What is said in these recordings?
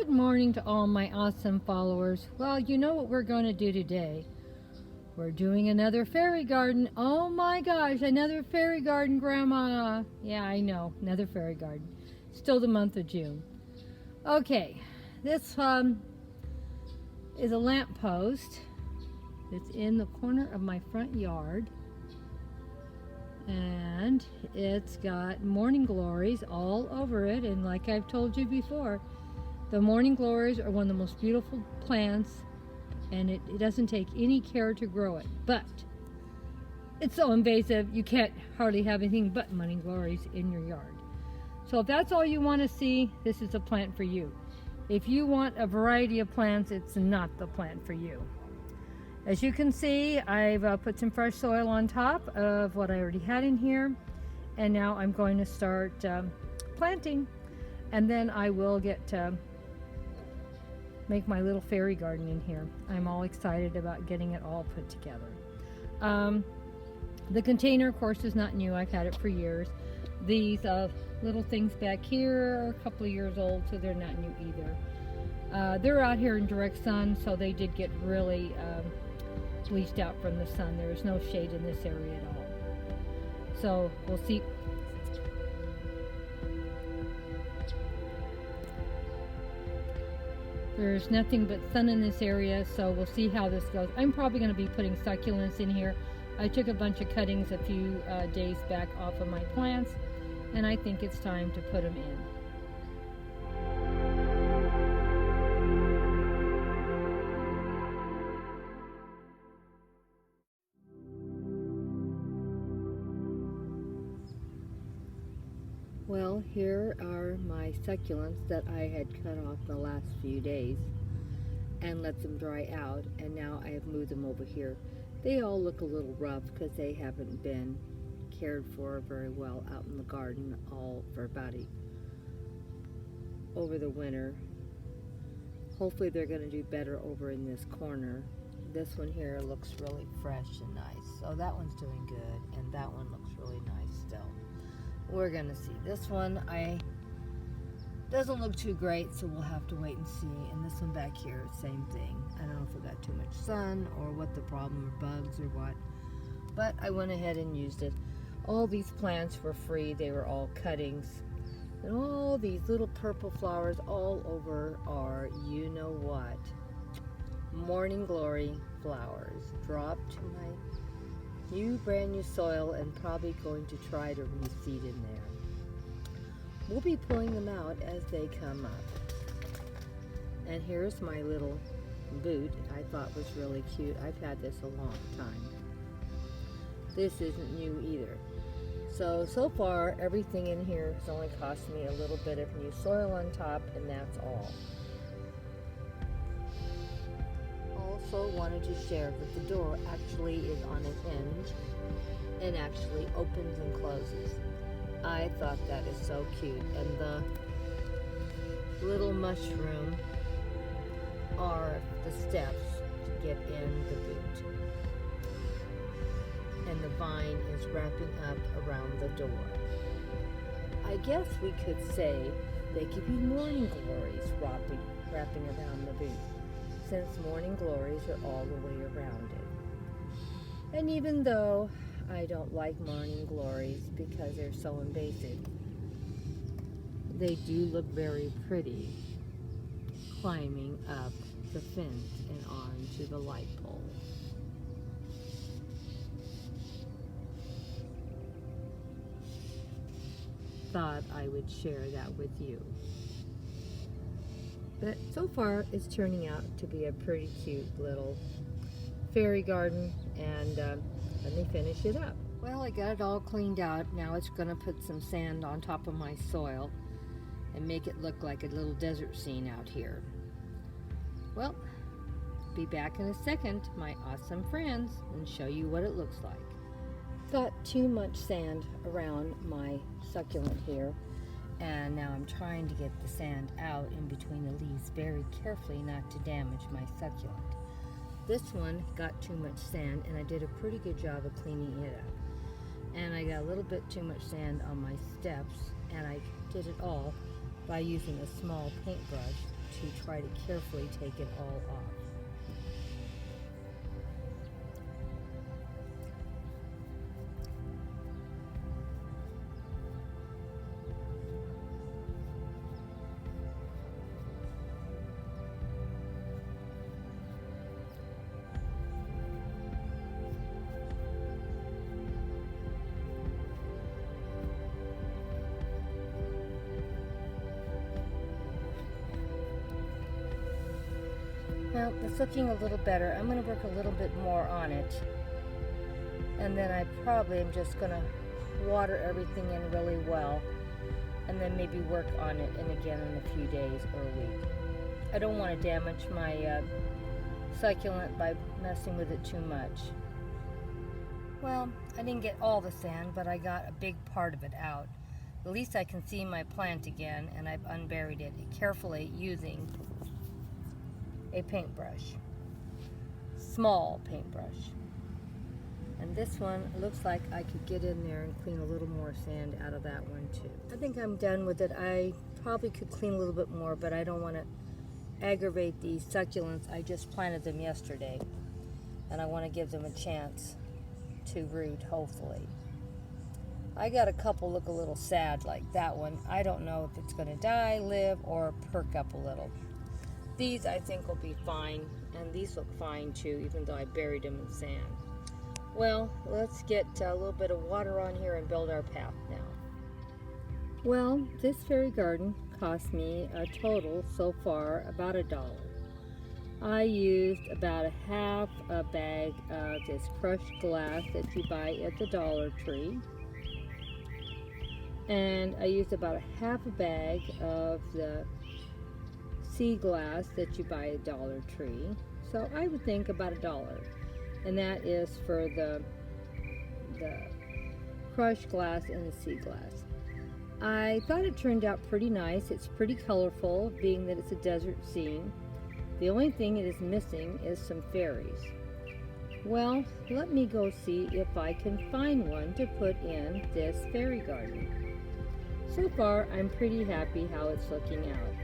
Good morning to all my awesome followers. Well, you know what we're going to do today. We're doing another fairy garden. Oh my gosh, another fairy garden, Grandma. Yeah, I know, another fairy garden. Still the month of June. Okay, this is a lamp post that's in the corner of my front yard. And it's got morning glories all over it. And like I've told you before, the morning glories are one of the most beautiful plants, and it doesn't take any care to grow it. But it's so invasive, you can't hardly have anything but morning glories in your yard. So if that's all you want to see, this is a plant for you. If you want a variety of plants, it's not the plant for you. As you can see, I've put some fresh soil on top of what I already had in here, and now I'm going to start planting, and then I will get to make my little fairy garden in here. I'm all excited about getting it all put together. The container, of course, is not new. I've had it for years. These little things back here are a couple of years old, so they're not new either. They're out here in direct sun, so they did get really bleached out from the sun. There is no shade in this area at all. So we'll see. There's nothing but sun in this area, so we'll see how this goes. I'm probably going to be putting succulents in here. I took a bunch of cuttings a few days back off of my plants, and I think it's time to put them in. Well, here are my succulents that I had cut off the last few days and let them dry out, and now I have moved them over here. They all look a little rough because they haven't been cared for very well out in the garden all for about over the winter. Hopefully they're going to do better over in this corner. This one here looks really fresh and nice, so that one's doing good, and that one looks really nice still. We're gonna see. This one doesn't look too great, so we'll have to wait and see. And this one back here, same thing. I don't know if it got too much sun or what the problem, or bugs or what, but I went ahead and used it. All these plants were free. They were all cuttings, and all these little purple flowers all over are, you know what, morning glory flowers. Dropped to my brand new soil, and probably going to try to reseed in there. We'll be pulling them out as they come up. And here's my little boot I thought was really cute. I've had this a long time. This isn't new either. So far everything in here has only cost me a little bit of new soil on top, and that's all. Also wanted to share that the door actually is on an hinge and actually opens and closes. I thought that is so cute. And the little mushroom are the steps to get in the boot. And the vine is wrapping up around the door. I guess we could say they could be morning glories wrapping around the boot, since morning glories are all the way around it. And even though I don't like morning glories because they're so invasive, they do look very pretty climbing up the fence and onto the light pole. Thought I would share that with you. But so far, it's turning out to be a pretty cute little fairy garden, and let me finish it up. Well, I got it all cleaned out. Now it's going to put some sand on top of my soil and make it look like a little desert scene out here. Well, be back in a second, my awesome friends, and show you what it looks like. Got too much sand around my succulent here, and now I'm trying to get the sand out in between the leaves very carefully not to damage my succulent. This one got too much sand, and I did a pretty good job of cleaning it up. And I got a little bit too much sand on my steps, and I did it all by using a small paintbrush to try to carefully take it all off. Well, it's looking a little better. I'm going to work a little bit more on it. And then I probably am just going to water everything in really well. And then maybe work on it again in a few days or a week. I don't want to damage my succulent by messing with it too much. Well, I didn't get all the sand, but I got a big part of it out. At least I can see my plant again, and I've unburied it carefully using a paintbrush, small paintbrush. And this one looks like I could get in there and clean a little more sand out of that one too. I think I'm done with it. I probably could clean a little bit more, but I don't want to aggravate these succulents. I just planted them yesterday, and I want to give them a chance to root, hopefully. I got a couple look a little sad, like that one. I don't know if it's going to die, live, or perk up a little. These I think will be fine, and these look fine too, even though I buried them in sand. Well, let's get a little bit of water on here and build our path now. Well, this fairy garden cost me a total so far about $1. I used about a half a bag of this crushed glass that you buy at the Dollar Tree. And I used about a half a bag of the sea glass that you buy at Dollar Tree. So I would think about $1. And that is for the crushed glass and the sea glass. I thought it turned out pretty nice. It's pretty colorful, being that it's a desert scene. The only thing it is missing is some fairies. Well, let me go see if I can find one to put in this fairy garden. So far, I'm pretty happy how it's looking out.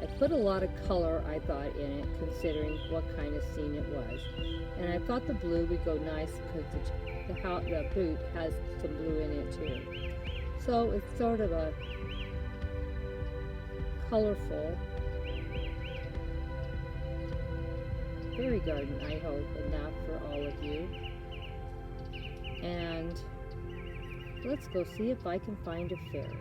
I put a lot of color, I thought, in it, considering what kind of scene it was. And I thought the blue would go nice because the boot has some blue in it too. So it's sort of a colorful fairy garden, I hope, enough for all of you. And let's go see if I can find a fairy.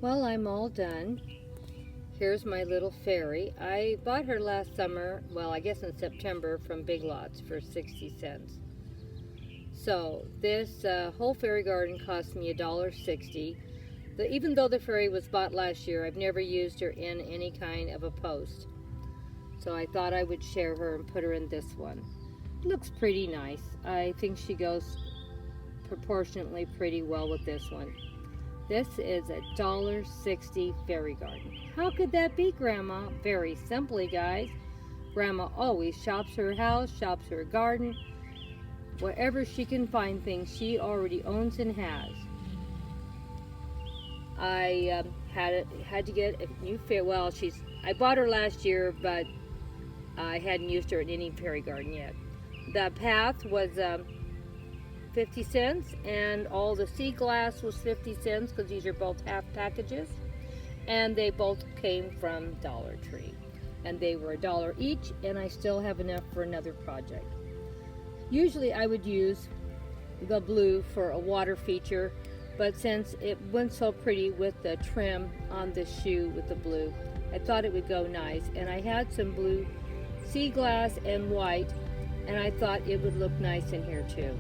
Well, I'm all done. Here's my little fairy. I bought her last summer, well, I guess in September, from Big Lots for 60 cents. So this whole fairy garden cost me $1.60. Even though the fairy was bought last year, I've never used her in any kind of a post. So I thought I would share her and put her in this one. Looks pretty nice. I think she goes proportionately pretty well with this one. This is $1.60 fairy garden. How could that be, Grandma? Very simply, guys. Grandma always shops her house, shops her garden. Wherever she can find things she already owns and has. I had to get a new fairy. Well, I bought her last year, but I hadn't used her in any fairy garden yet. The path was 50 cents, and all the sea glass was 50 cents because these are both half packages, and they both came from Dollar Tree, and they were $1 each, and I still have enough for another project. Usually I would use the blue for a water feature, but since it went so pretty with the trim on the shoe with the blue, I thought it would go nice, and I had some blue sea glass and white, and I thought it would look nice in here too.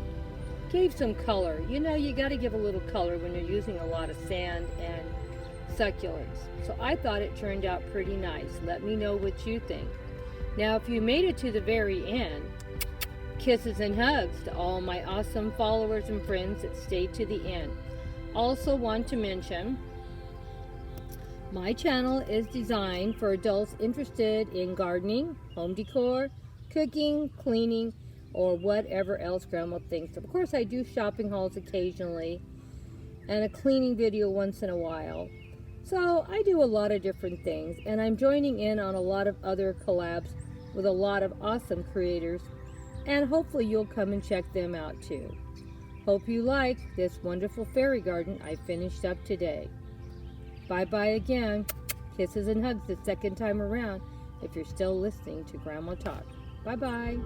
Gave some color. You know, you got to give a little color when you're using a lot of sand and succulents. So I thought it turned out pretty nice. Let me know what you think. Now, if you made it to the very end, kisses and hugs to all my awesome followers and friends that stayed to the end. Also want to mention, My channel is designed for adults interested in gardening, home decor, cooking, cleaning, or whatever else Grandma thinks of. Of course, I do shopping hauls occasionally and a cleaning video once in a while. So I do a lot of different things, and I'm joining in on a lot of other collabs with a lot of awesome creators, and hopefully you'll come and check them out too. Hope you like this wonderful fairy garden I finished up today. Bye-bye again. Kisses and hugs the second time around if you're still listening to Grandma talk. Bye-bye.